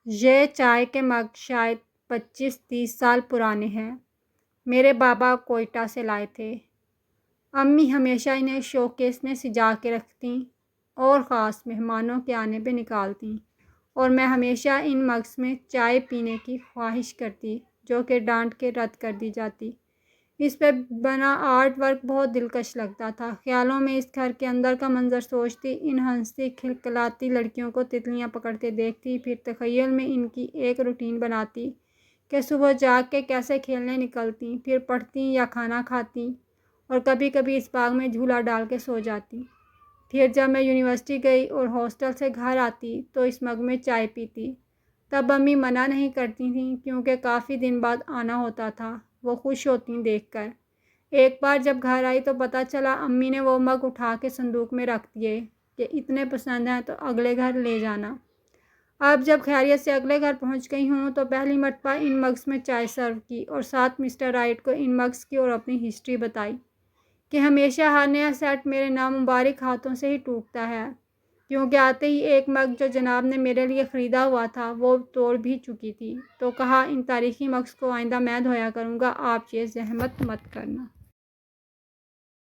یہ چائے کے مگ شاید 25-30 سال پرانے ہیں۔ میرے بابا کوئٹہ سے لائے تھے۔ امی ہمیشہ انہیں شوکیس میں سجا کے رکھتیں اور خاص مہمانوں کے آنے پہ نکالتیں، اور میں ہمیشہ ان مگز میں چائے پینے کی خواہش کرتی جو کہ ڈانٹ کے رد کر دی جاتی۔ اس پہ بنا آرٹ ورک بہت دلکش لگتا تھا۔ خیالوں میں اس گھر کے اندر کا منظر سوچتی، ان ہنستی کھلکھلاتی لڑکیوں کو تتلیاں پکڑتے دیکھتی، پھر تخیل میں ان کی ایک روٹین بناتی کہ صبح جاگ کے کیسے کھیلنے نکلتی، پھر پڑھتی یا کھانا کھاتی، اور کبھی کبھی اس باغ میں جھولا ڈال کے سو جاتی۔ پھر جب میں یونیورسٹی گئی اور ہاسٹل سے گھر آتی تو اس مگ میں چائے پیتی۔ تب امی منع نہیں کرتی تھیں کیونکہ کافی دن بعد آنا ہوتا تھا۔ وہ خوش ہوتیں دیکھ کر۔ ایک بار جب گھر آئی تو پتہ چلا امی نے وہ مگ اٹھا کے صندوق میں رکھ دیے کہ اتنے پسند ہیں تو اگلے گھر لے جانا۔ اب جب خیریت سے اگلے گھر پہنچ گئی ہوں تو پہلی مرتبہ ان مگز میں چائے سرو کی اور ساتھ مسٹر رائٹ کو ان مگز کی اور اپنی ہسٹری بتائی کہ ہمیشہ ہر نیا سیٹ میرے نامبارک ہاتھوں سے ہی ٹوٹتا ہے، کیونکہ آتے ہی ایک مگ جو جناب نے میرے لیے خریدا ہوا تھا وہ توڑ بھی چکی تھی۔ تو کہا ان تاریخی مگز کو آئندہ میں دھویا کروں گا، آپ یہ زحمت مت کرنا۔